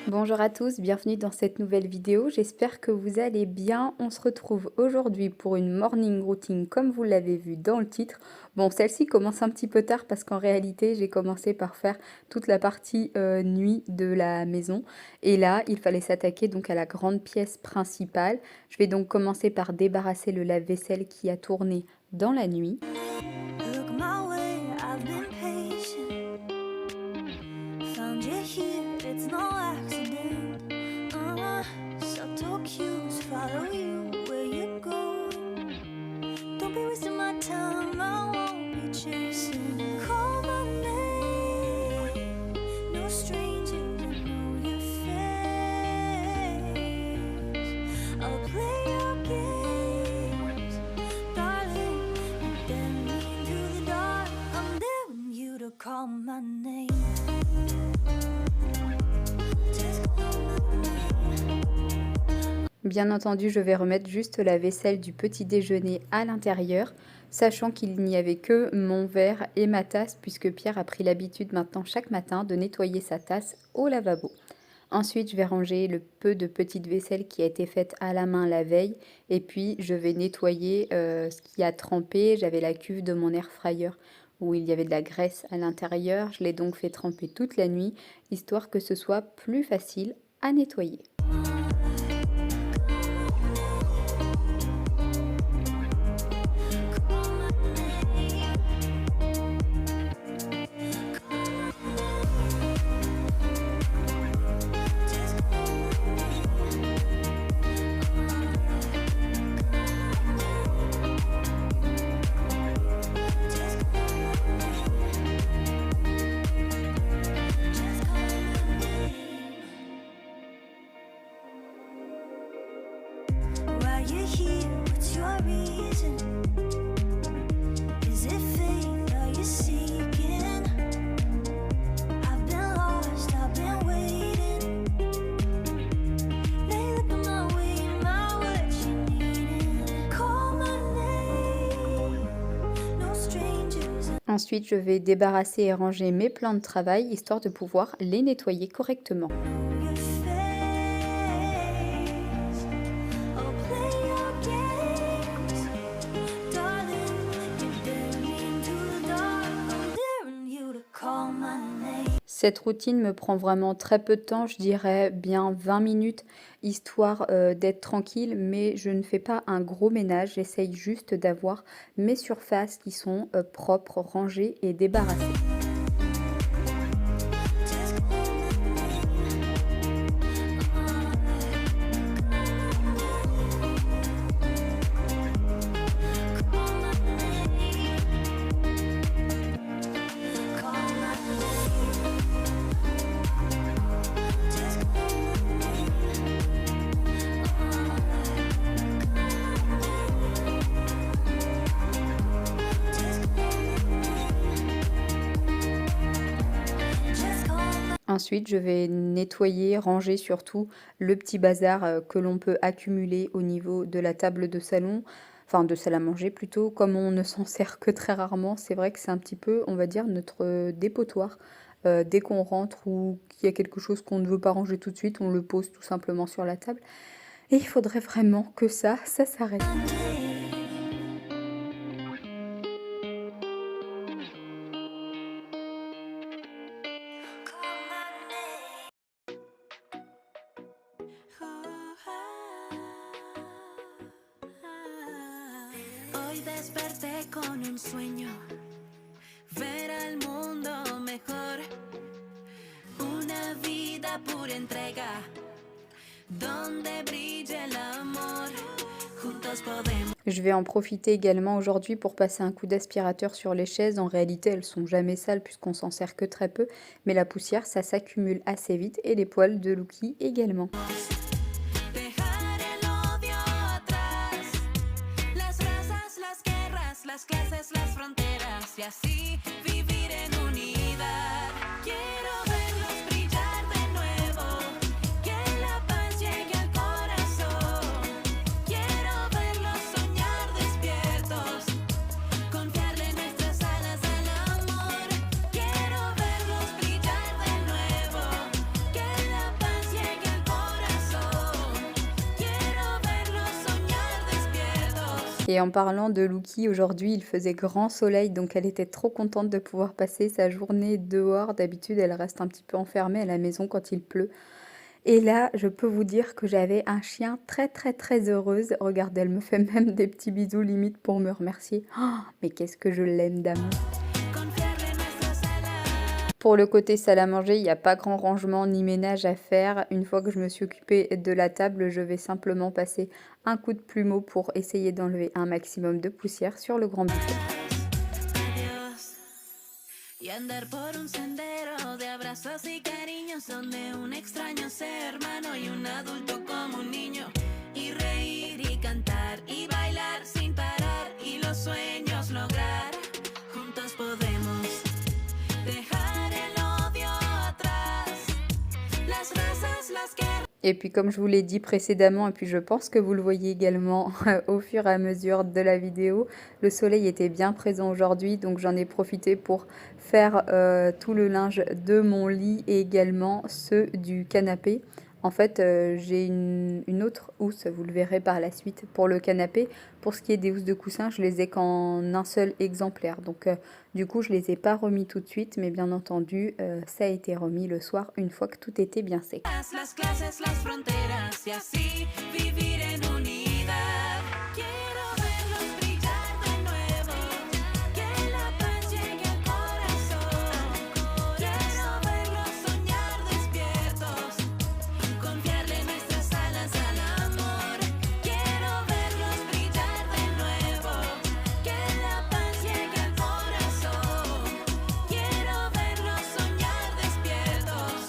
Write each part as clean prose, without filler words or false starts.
Bonjour à tous, bienvenue dans cette nouvelle vidéo. J'espère que vous allez bien. On se retrouve aujourd'hui pour une morning routine comme vous l'avez vu dans le titre. Bon, celle-ci commence un petit peu tard parce qu'en réalité, j'ai commencé par faire toute la partie nuit de la maison. Et là, il fallait s'attaquer donc à la grande pièce principale. Je vais donc commencer par débarrasser le lave-vaisselle qui a tourné dans la nuit. Look my way, I've been patient. Found you here, it's no accident. Subtle cues, follow you where you go. Don't be wasting my time, I won't be chasing. Call my name, no stranger, I know your face. I'll play your games, darling. Bend me into the dark, I'm daring you to call my name. Just call my name. Bien entendu, je vais remettre juste la vaisselle du petit déjeuner à l'intérieur, sachant qu'il n'y avait que mon verre et ma tasse, puisque Pierre a pris l'habitude maintenant chaque matin de nettoyer sa tasse au lavabo. Ensuite, je vais ranger le peu de petite vaisselle qui a été faite à la main la veille, et puis je vais nettoyer ce qui a trempé. J'avais la cuve de mon air fryer où il y avait de la graisse à l'intérieur. Je l'ai donc fait tremper toute la nuit, histoire que ce soit plus facile à nettoyer. Why you here? What's your reason? Is it fate? Are you seeking? I've been lost, I've been waiting. Lay look my way, my what you needing. Call my name, no strangers. Ensuite, je vais débarrasser et ranger mes plans de travail, histoire de pouvoir les nettoyer correctement. Your face, I'll play your games, darling. You dare me into the dark, I'm daring you to call my name. Cette routine me prend vraiment très peu de temps, je dirais bien 20 minutes, histoire d'être tranquille, mais je ne fais pas un gros ménage, j'essaye juste d'avoir mes surfaces qui sont propres, rangées et débarrassées. Ensuite, je vais nettoyer, ranger surtout le petit bazar que l'on peut accumuler au niveau de la table de salon, enfin de salle à manger plutôt. Comme on ne s'en sert que très rarement, c'est vrai que c'est un petit peu, on va dire, notre dépotoir. Dès qu'on rentre ou qu'il y a quelque chose qu'on ne veut pas ranger tout de suite, on le pose tout simplement sur la table. Et il faudrait vraiment que ça s'arrête. Hoy desperté con un sueño, ver al mundo mejor, una vida pura entrega, donde brille el amor, juntos podemos. Je vais en profiter également aujourd'hui pour passer un coup d'aspirateur sur les chaises. En réalité, elles sont jamais sales puisqu'on s'en sert que très peu, mais la poussière, ça s'accumule assez vite et les poils de Lucky également. Dejar el odio atrás, las razas, las guerras, las clases, las fronteras, y así vivir en unidad. Quiero verlos brillar de nuevo, que la paz llegue al corazón. Quiero verlos soñar despiertos, confiarle nuestras alas al amor. Quiero verlos brillar de nuevo, que la paz llegue Et en parlant de Lucky, aujourd'hui, il faisait grand soleil, donc elle était trop contente de pouvoir passer sa journée dehors. D'habitude, elle reste un petit peu enfermée à la maison quand il pleut. Et là, je peux vous dire que j'avais un chien très, très, très heureuse. Regardez, elle me fait même des petits bisous limite pour me remercier. Oh, mais qu'est-ce que je l'aime d'amour. Confiarle en nuestras alas. Pour le côté salle à manger, il n'y a pas grand rangement ni ménage à faire. Une fois que je me suis occupée de la table, je vais simplement passer un coup de plumeau pour essayer d'enlever un maximum de poussière sur le grand buffet. Adiós. Y andar por un sendero de abrazos y cariños donde un extraño sea hermano y un adulto como un niño. Y reír y cantar y bailar sin parar y los sueños lograr. Juntos podemos dejar el odio atrás. Las razas, las guerras. Et puis comme je vous l'ai dit précédemment, et puis je pense que vous le voyez également au fur et à mesure de la vidéo, le soleil était bien présent aujourd'hui, donc j'en ai profité pour faire tout le linge de mon lit et également ceux du canapé. En fait, j'ai une autre housse, vous le verrez par la suite, pour le canapé. Pour ce qui est des housses de coussin, je les ai qu'en un seul exemplaire. Donc, du coup, je les ai pas remis tout de suite, mais bien entendu, ça a été remis le soir une fois que tout était bien sec. Las clases, las fronteras y así vivir en unidad. Quiero verlos brillar de nuevo, que la paz llegue al corazón. Quiero verlos soñar despiertos, confiarle nuestras alas al amor. Quiero verlos brillar de nuevo, que la paz llegue al corazón. Quiero verlos soñar despiertos,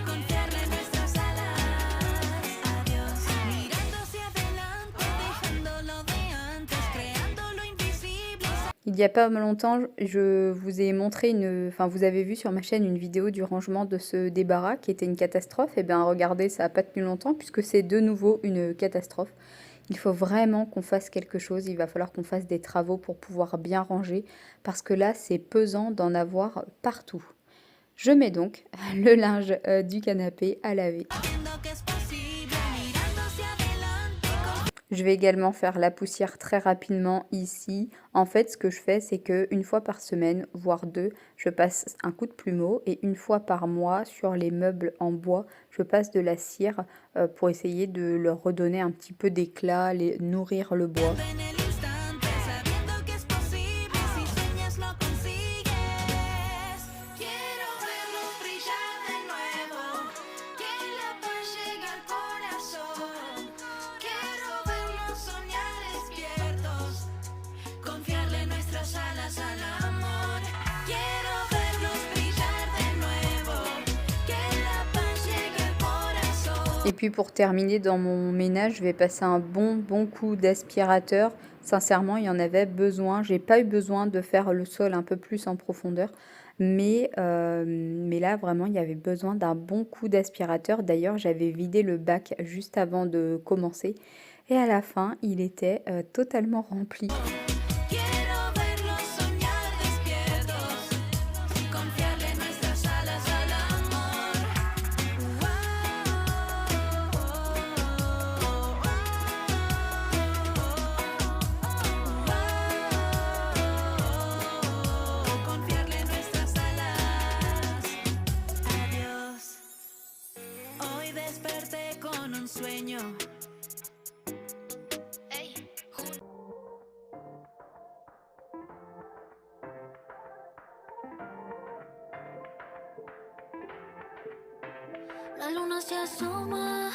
confiarle nuestras alas. Adiós. Mirando hacia adelante, dejando lo de antes, creando lo invisible. Il y a pas longtemps, je vous ai montré enfin, vous avez vu sur ma chaîne une vidéo du rangement de ce débarras qui était une catastrophe. Et bien, regardez, ça n'a pas tenu longtemps puisque c'est de nouveau une catastrophe. Il faut vraiment qu'on fasse quelque chose. Il va falloir qu'on fasse des travaux pour pouvoir bien ranger parce que là, c'est pesant d'en avoir partout. Je mets donc le linge du canapé à laver. Viendo que es posible, mirando hacia adelante. Je vais également faire la poussière très rapidement ici. En fait, ce que je fais, c'est que une fois par semaine, voire deux, je passe un coup de plumeau et une fois par mois, sur les meubles en bois, je passe de la cire pour essayer de leur redonner un petit peu d'éclat, nourrir le bois. En el instante, sabiendo que es posible, si sueñas lo consigues. Quiero verlos brillar de nuevo, que la paz llegue al corazón. Quiero verlos soñar despiertos, confiarle nuestras alas al amor. Quiero verlos brillar de nuevo, que la paz llegue al corazón. Et puis pour terminer dans mon ménage, je vais passer un bon coup d'aspirateur. Sincèrement, il y en avait besoin. J'ai pas eu besoin de faire le sol un peu plus en profondeur. Mais là, vraiment, il y avait besoin d'un bon coup d'aspirateur. D'ailleurs, j'avais vidé le bac juste avant de commencer. Et à la fin, il était totalement rempli. Quiero verlos soñar despiertos, confiarle nuestras alas al amor. Confiarle nuestras alas. Adiós. Hoy desperté con un sueño. La luna se asoma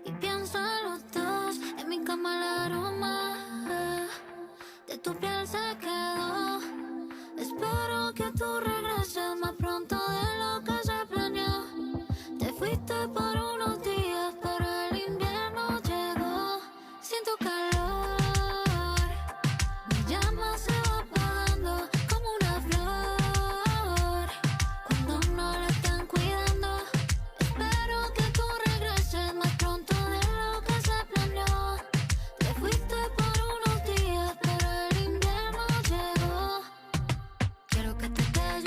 y pienso en los dos. En mi cama el aroma de tu piel se quedó. Espero que tú regreses más pronto de lo que se planeó. Te fuiste por unos días, pero el invierno llegó. Siento calor, mi llama se va apagando como una flor cuando no la están cuidando. Espero que tú regreses más pronto de lo que se planeó. Te fuiste por unos días, pero el invierno llegó. Quiero que te quedes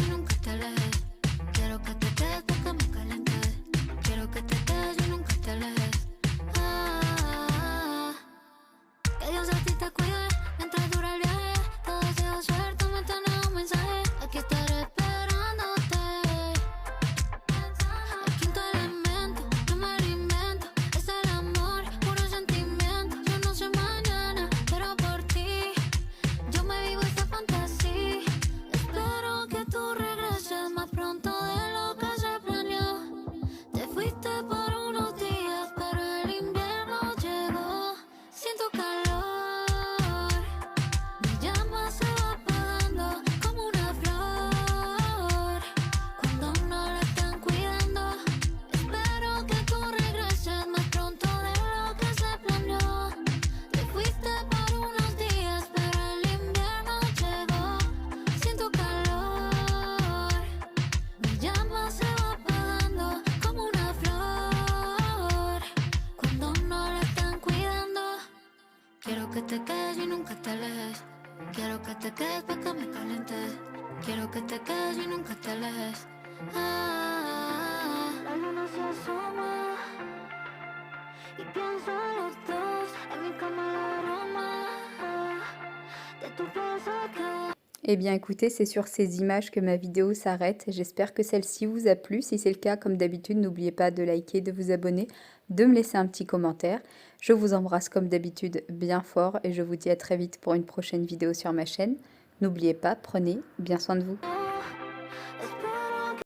Quiero que te quedes y nunca te alejes. Quiero que te quedes pa' que me calientes. Quiero que te quedes y nunca te alejes. La luna se asoma y pienso en los dos. En mi cama el aroma de tu beso que... Eh bien écoutez, c'est sur ces images que ma vidéo s'arrête. J'espère que celle-ci vous a plu. Si c'est le cas, comme d'habitude, n'oubliez pas de liker, de vous abonner, de me laisser un petit commentaire. Je vous embrasse comme d'habitude bien fort et je vous dis à très vite pour une prochaine vidéo sur ma chaîne. N'oubliez pas, prenez bien soin de vous.